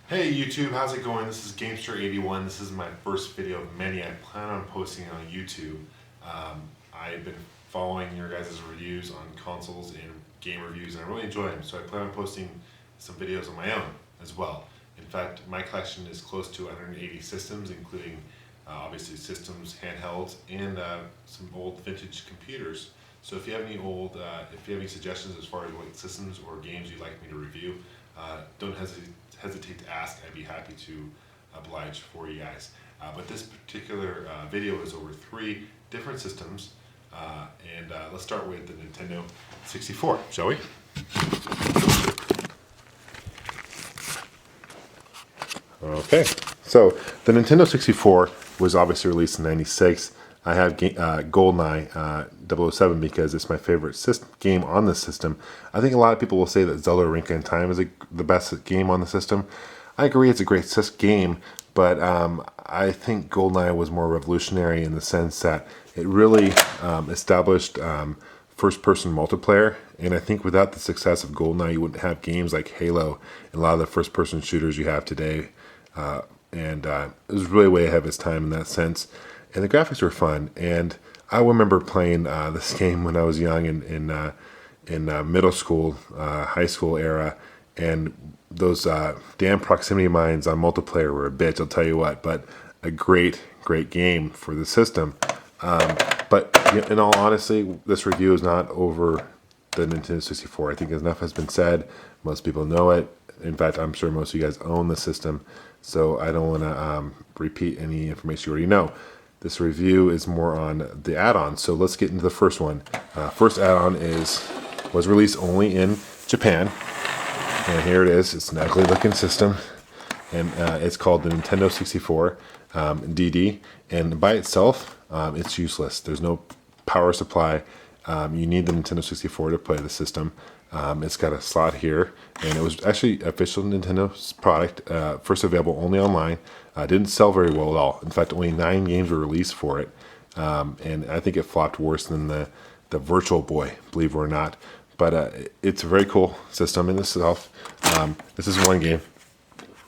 Hey YouTube, how's it going? This is Gamester81. This is my first video of many I plan on posting on YouTube. I've been following your guys' reviews on consoles and game reviews, and I really enjoy them, so I plan on posting some videos of my own as well. In fact, my collection is close to 180 systems, including obviously systems, handhelds, and some old vintage computers. So if you have any if you have any suggestions as far as what systems or games you'd like me to review, don't hesitate to ask. I'd be happy to oblige for you guys. But this particular video is over 3 different systems, and let's start with the Nintendo 64, shall we? Okay, so the Nintendo 64 was obviously released in '96. I have GoldenEye 007 because it's my favorite game on the system. I think a lot of people will say that Zelda Ocarina of Time is the best game on the system. I agree, it's a great game, but I think GoldenEye was more revolutionary in the sense that it really established first-person multiplayer. And I think without the success of GoldenEye, you wouldn't have games like Halo and a lot of the first-person shooters you have today. It was really way ahead of its time in that sense. And the graphics were fun, and I remember playing this game when I was young in middle school, high school era, and those damn proximity mines on multiplayer were a bitch, I'll tell you what, but a great game for the system. But in all honesty, this review is not over the Nintendo 64. I think enough has been said. Most people know it. In fact, I'm sure most of you guys own the system, so I don't want to repeat any information you already know. This review is more on the add-ons, so let's get into the first one. First add-on was released only in Japan, and here it is. It's an ugly-looking system, and it's called the Nintendo 64 DD, and by itself, it's useless. There's no power supply. You need the Nintendo 64 to play the system. It's got a slot here, and it was actually official Nintendo's product, first available only online. Didn't sell very well at all. In fact, only 9 games were released for it, and I think it flopped worse than the Virtual Boy, believe it or not. But it's a very cool system in itself. This is one game.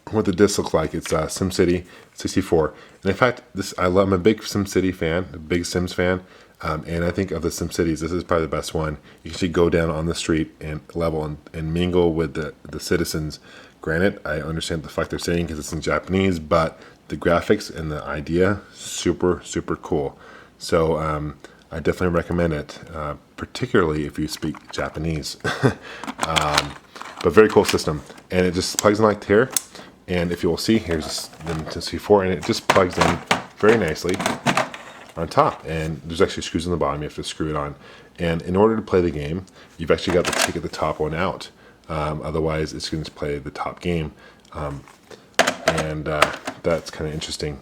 What the disc looks like, it's SimCity 64. And in fact, I'm a big SimCity fan, a big Sims fan. And I think of the SimCities, this is probably the best one. You can actually go down on the street and level and mingle with the citizens. Granted, I understand the fact they're saying because it's in Japanese, but the graphics and the idea, super cool. So I definitely recommend it, particularly if you speak Japanese. But very cool system. And it just plugs in like here. And if you will see, here's the Nintendo 64, and it just plugs in very nicely on top, and there's actually screws on the bottom. You have to screw it on, and in order to play the game, you've actually got to take the top one out. Otherwise, it's going to play the top game, and that's kind of interesting.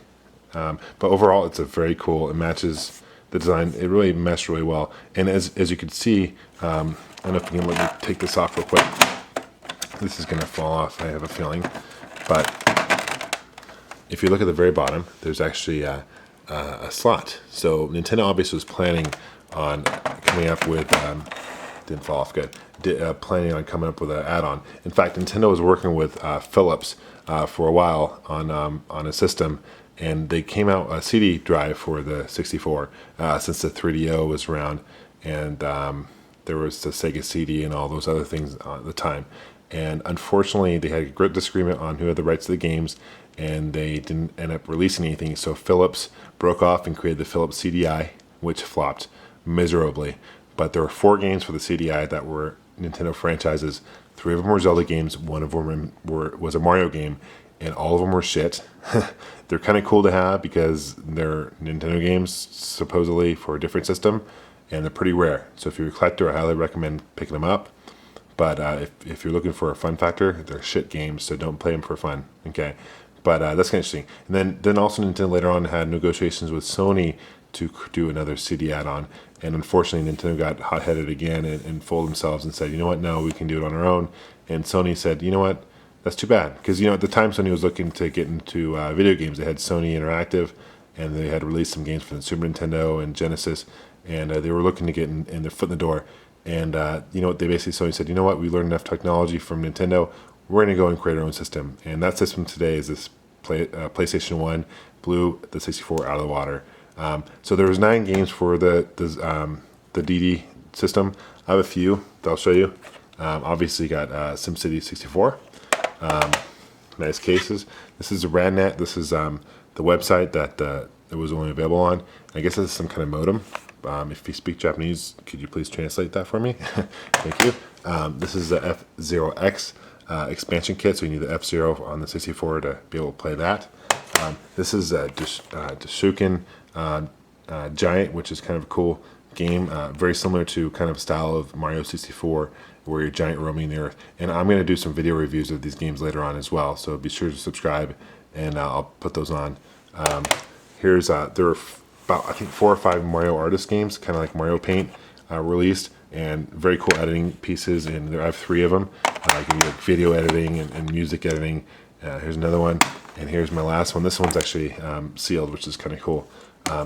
But overall, it's a very cool. It matches the design. It really meshed really well, and as you can see, I don't know if you can let me take this off real quick. This is going to fall off, I have a feeling, but if you look at the very bottom, there's actually a slot. So Nintendo obviously was planning on coming up with didn't fall off good. Planning on coming up with an add-on. In fact, Nintendo was working with Philips for a while on a system, and they came out a CD drive for the 64 since the 3DO was around, and there was the Sega CD and all those other things at the time. And unfortunately, they had a great disagreement on who had the rights to the games, and they didn't end up releasing anything. So Philips broke off and created the Philips CDI, which flopped miserably. But there were 4 games for the CDI that were Nintendo franchises. 3 of them were Zelda games. 1 of them was a Mario game, and all of them were shit. They're kind of cool to have because they're Nintendo games, supposedly for a different system, and they're pretty rare. So if you're a collector, I highly recommend picking them up. But if you're looking for a fun factor, they're shit games, so don't play them for fun, okay? But that's kind of interesting. And then also Nintendo later on had negotiations with Sony to do another CD add-on. And unfortunately, Nintendo got hot-headed again and fooled themselves and said, you know what, no, we can do it on our own. And Sony said, you know what, that's too bad. Because, at the time, Sony was looking to get into video games. They had Sony Interactive, and they had released some games for the Super Nintendo and Genesis. And they were looking to get in their foot in the door. And you know what, they basically Sony said, you know what, we learned enough technology from Nintendo, we're going to go and create our own system. And that system today is this PlayStation 1 blew the 64 out of the water. So there was 9 games for the DD system. I have a few that I'll show you. Obviously, you got SimCity 64. Nice cases. This is a RadNet. This is the website that it was only available on. I guess this is some kind of modem. If you speak Japanese, could you please translate that for me? Thank you. This is the F0X expansion kit, so you need the F0 on the 64 to be able to play that. This is a Dashuken Giant, which is kind of a cool game, very similar to kind of style of Mario 64, where you're giant roaming the earth. And I'm going to do some video reviews of these games later on as well, so be sure to subscribe, and I'll put those on. There are about, I think, 4 or 5 Mario Artist games, kind of like Mario Paint, released, and very cool editing pieces, and I have 3 of them. You can do like video editing and music editing. Here's another one, and here's my last one. This one's actually sealed, which is kind of cool.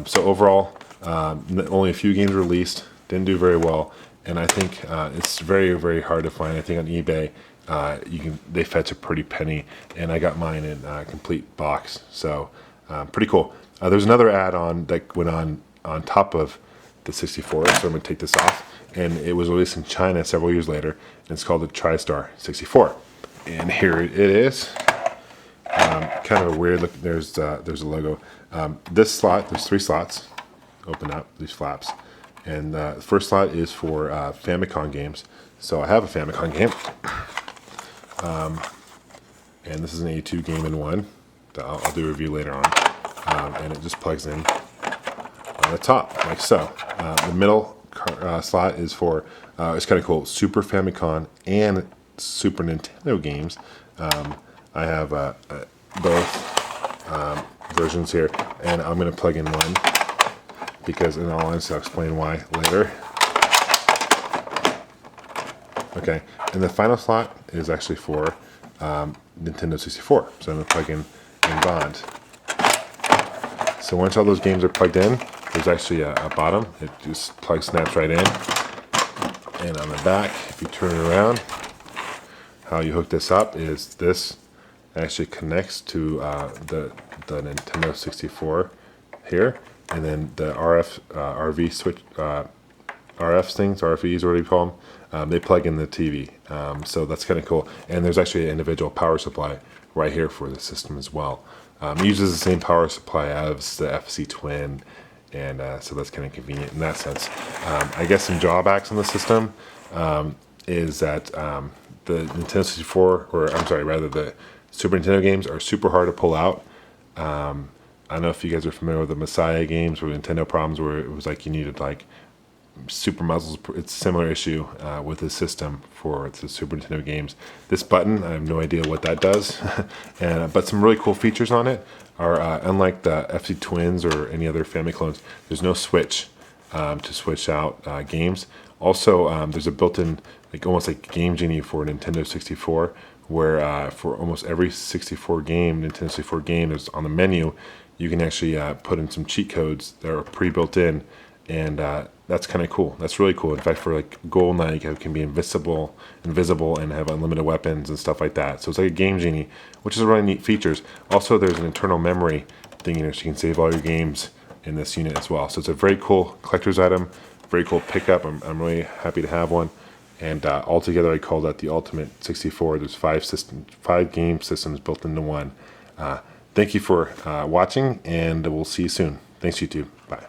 So overall, only a few games released, didn't do very well, and I think it's very, very hard to find. I think on eBay, they fetch a pretty penny, and I got mine in a complete box, so pretty cool. There's another add-on that went on top of the 64, so I'm going to take this off, and it was released in China several years later, and it's called the Tristar 64. And here it is. Kind of a weird look. There's a logo. This slot, there's 3 slots. Open up these flaps, and the first slot is for Famicom games. So I have a Famicom game, and this is an A2 game in one that I'll do a review later on. And it just plugs in on the top like so. The middle slot is for it's kind of cool, Super Famicom and Super Nintendo games. I have both versions here, and I'm going to plug in one because, in all honesty, I'll explain why later. Okay, and the final slot is actually for Nintendo 64, so I'm going to plug in Bond. So once all those games are plugged in, there's actually a bottom. It just snaps right in. And on the back, if you turn it around, how you hook this up is this actually connects to the Nintendo 64 here, and then the RV switch, RF things, RFEs, what do you call them? They plug in the TV, so that's kind of cool. And there's actually an individual power supply right here for the system as well. It uses the same power supply as the FC Twin, and so that's kind of convenient in that sense. I guess some drawbacks on the system is that the Nintendo 64, or I'm sorry, rather the Super Nintendo games are super hard to pull out. I don't know if you guys are familiar with the Messiah games or Nintendo problems where it was like you needed like super muzzles. It's a similar issue with the system for the Super Nintendo games. This button, I have no idea what that does, but some really cool features on it are unlike the FC Twins or any other family clones, there's no switch to switch out games. Also, there's a built-in, like almost like Game Genie for Nintendo 64, where for almost every 64 game, Nintendo 64 game is on the menu, you can actually put in some cheat codes that are pre-built in, and that's kind of cool. That's really cool. In fact, for like GoldenEye, you can be invisible, and have unlimited weapons and stuff like that. So it's like a Game Genie, which is a really neat features. Also, there's an internal memory thing in here, so you can save all your games in this unit as well. So it's a very cool collector's item, very cool pickup. I'm really happy to have one. And altogether, I call that the Ultimate 64. There's 5 game systems built into one. Thank you for watching, and we'll see you soon. Thanks, YouTube. Bye.